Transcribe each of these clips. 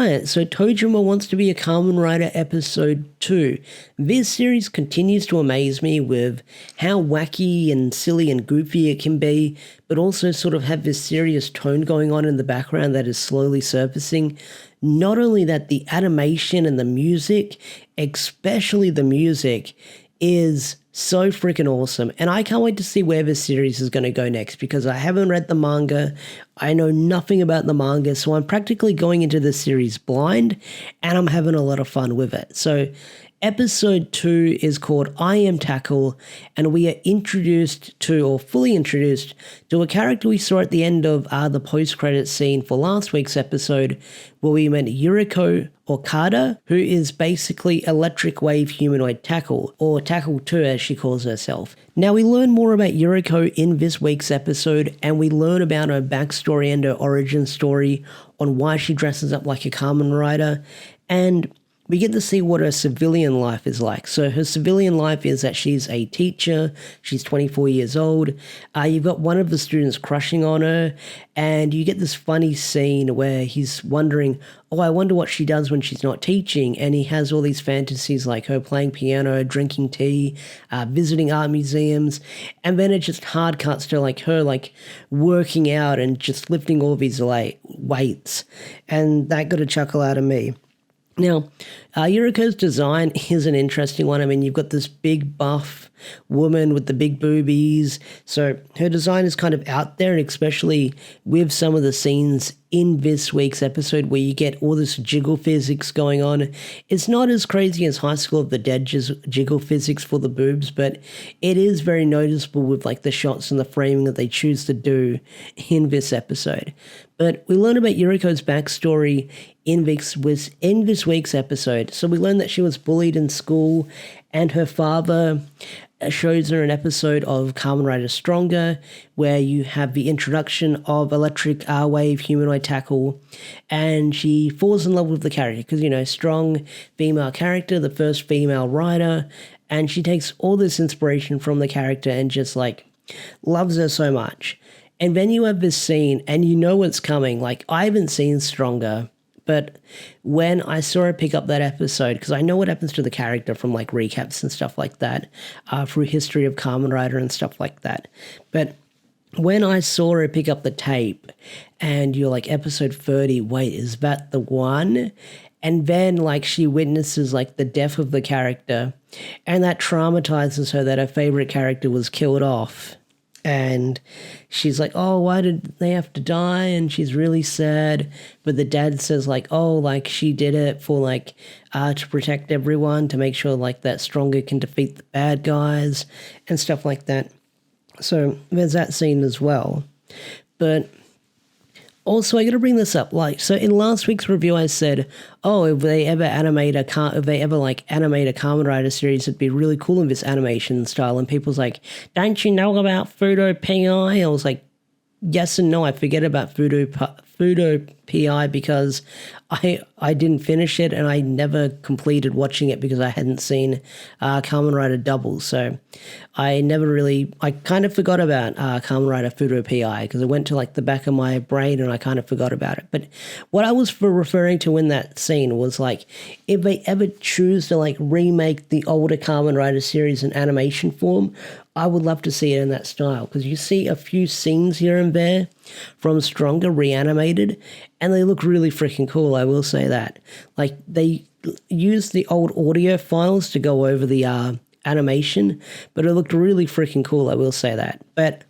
Alright, so Tojima Wants to be a Kamen Rider Episode 2. This series continues to amaze me with how wacky and silly and goofy it can be, but also sort of have this serious tone going on in the background that is slowly surfacing. Not only that, the animation and the music, especially the music, is so freaking awesome, and I can't wait to see where this series is going to go next because I haven't read the manga. I know nothing about the manga, so I'm practically going into this series blind, and I'm having a lot of fun with it. So Episode 2 is called I Am Tackle, and we are introduced to, or fully introduced, to a character we saw at the end of the post-credits scene for last week's episode, where we met Yuriko Okada, who is basically Electronic Wave Humanoid Tackle, or Tackle 2 as she calls herself. Now we learn more about Yuriko in this week's episode, and we learn about her backstory and her origin story on why she dresses up like a Kamen Rider, and we get to see what her civilian life is like. So her civilian life is that she's a teacher, she's 24 years old, you've got one of the students crushing on her, and you get this funny scene where he's wondering, oh, I wonder what she does when she's not teaching, and he has all these fantasies like her playing piano, drinking tea, visiting art museums, and then it just hard cuts to like her like working out and just lifting all these weights, and that got a chuckle out of me. Now, Yuriko's design is an interesting one. I mean, you've got this big buff woman with the big boobies, so her design is kind of out there, and especially with some of the scenes in this week's episode where you get all this jiggle physics going on. It's not as crazy as High School of the Dead jiggle physics for the boobs, but it is very noticeable with like the shots and the framing that they choose to do in this episode. But we learn about Yuriko's backstory in this week's episode. So we learn that she was bullied in school, and her father shows her an episode of Kamen Rider Stronger, where you have the introduction of Electronic Wave Humanoid Tackle, and she falls in love with the character because, you know, strong female character, the first female rider, and she takes all this inspiration from the character and just like loves her so much. And then you have this scene, and you know what's coming. Like, I haven't seen Stronger, but when I saw her pick up that episode, because I know what happens to the character from like recaps and stuff like that, through history of Kamen Rider and stuff like that. But when I saw her pick up the tape, and you're like, episode 30, wait, is that the one? And then like she witnesses like the death of the character, and that traumatizes her that her favorite character was killed off. And she's like, oh, why did they have to die? And she's really sad. But the dad says like, oh, like she did it for like, to protect everyone, to make sure like that Stronger can defeat the bad guys and stuff like that. So there's that scene as well. But also, I got to bring this up. Like, so in last week's review, I said, "Oh, if they ever animate a Kamen Rider series, it'd be really cool in this animation style." And people's like, "Don't you know about Fudo PI?" I was like, "Yes and no." I forget about Fudo PI because I didn't finish it, and I never completed watching it because I hadn't seen Kamen Rider Double. So I kind of forgot about Kamen Rider Fudo PI because it went to like the back of my brain and I kind of forgot about it. But what I was referring to in that scene was like, if they ever choose to like remake the older Kamen Rider series in animation form, I would love to see it in that style, because you see a few scenes here and there from Stronger reanimated, and they look really freaking cool, I will say that. Like, they use the old audio files to go over the animation, but it looked really freaking cool, I will say that. But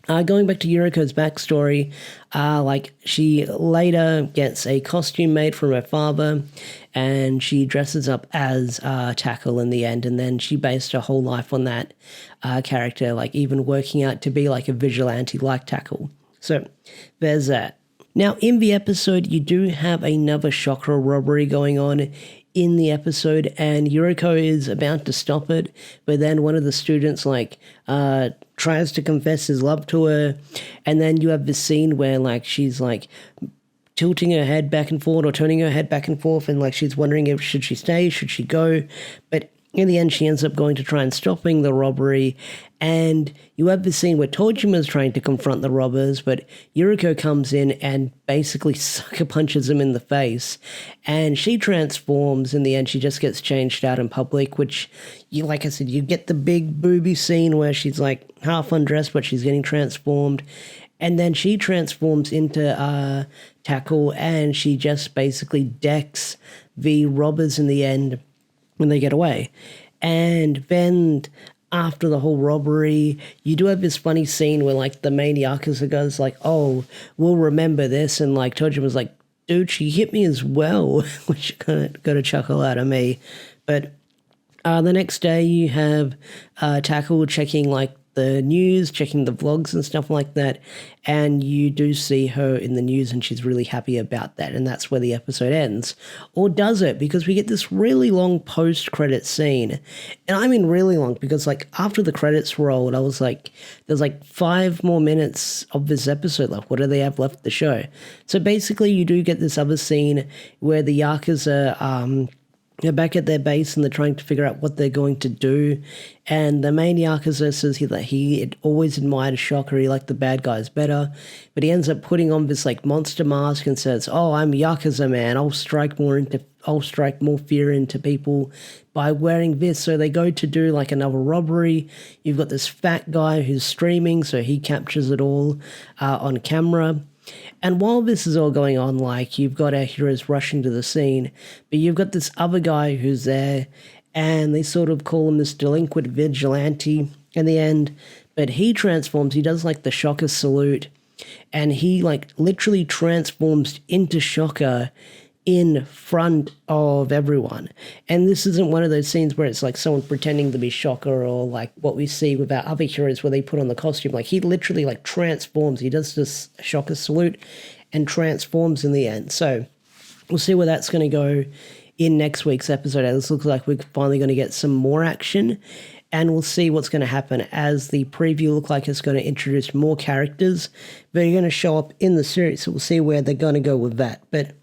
going back to Yuriko's backstory, like she later gets a costume made from her father, and she dresses up as Tackle in the end, and then she based her whole life on that character, like even working out to be like a vigilante like Tackle. So there's that. Now in the episode, you do have another chakra robbery going on in the episode, and Yuriko is about to stop it, but then one of the students like tries to confess his love to her, and then you have this scene where like she's like tilting her head back and forth or turning her head back and forth, and like she's wondering if should she stay, should she go, but in the end, she ends up going to try and stopping the robbery, and you have this scene where Tojima's trying to confront the robbers, but Yuriko comes in and basically sucker punches him in the face, and she transforms. In the end, she just gets changed out in public, which, you like I said, you get the big booby scene where she's like half undressed, but she's getting transformed, and then she transforms into Tackle, and she just basically decks the robbers in the end when they get away. And then after the whole robbery, you do have this funny scene where like the main Yakuza goes like, oh, we'll remember this, and like Tojima's like, dude, she hit me as well, which got a chuckle out of me. But the next day you have Tackle checking like the news, checking the vlogs and stuff like that, and you do see her in the news, and she's really happy about that, and that's where the episode ends. Or does it? Because we get this really long post-credit scene, and I mean really long, because like after the credits rolled, I was like, there's like 5 more minutes of this episode left. What do they have left to show? So basically you do get this other scene where the Yakuza they're back at their base and they're trying to figure out what they're going to do. And the main Yakuza says that he had always admired Shocker. He liked the bad guys better. But he ends up putting on this like monster mask and says, oh, I'm Yakuza, man. I'll strike more fear into people by wearing this. So they go to do like another robbery. You've got this fat guy who's streaming, so he captures it all on camera. And while this is all going on, like, you've got our heroes rushing to the scene, but you've got this other guy who's there, and they sort of call him this delinquent vigilante in the end, but he transforms. He does like the Shocker salute, and he like literally transforms into Shocker in front of everyone. And this isn't one of those scenes where it's like someone pretending to be Shocker, or like what we see with our other heroes where they put on the costume. Like, he literally like transforms. He does this Shocker salute and transforms in the end. So we'll see where that's going to go in next week's episode. This looks like we're finally going to get some more action, and we'll see what's going to happen, as the preview look like it's going to introduce more characters that are going to show up in the series. So we'll see where they're going to go with that. But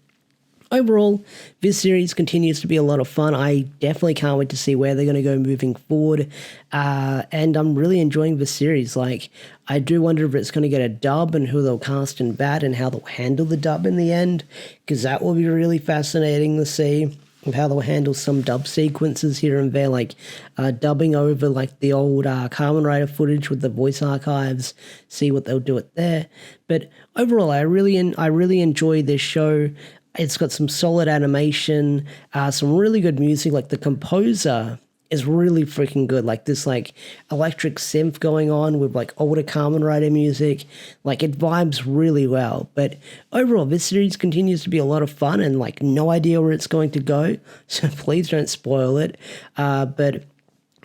overall, this series continues to be a lot of fun. I definitely can't wait to see where they're going to go moving forward. And I'm really enjoying this series. Like, I do wonder if it's going to get a dub and who they'll cast in Bat and how they'll handle the dub in the end, because that will be really fascinating to see of how they'll handle some dub sequences here and there, like dubbing over like the old Kamen Rider footage with the voice archives, see what they'll do it there. But overall, I really enjoy this show. It's got some solid animation, some really good music. Like, the composer is really freaking good. Like, this like electric synth going on with like older Kamen Rider music. Like, it vibes really well. But overall, this series continues to be a lot of fun, and like no idea where it's going to go. So please don't spoil it. But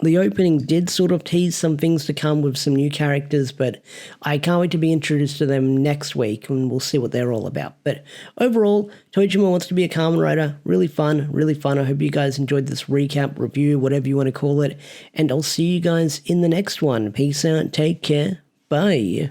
the opening did sort of tease some things to come with some new characters, but I can't wait to be introduced to them next week, and we'll see what they're all about. But overall, Tojima Wants to Be a Kamen Rider. Really fun, really fun. I hope you guys enjoyed this recap, review, whatever you want to call it, and I'll see you guys in the next one. Peace out, take care, bye.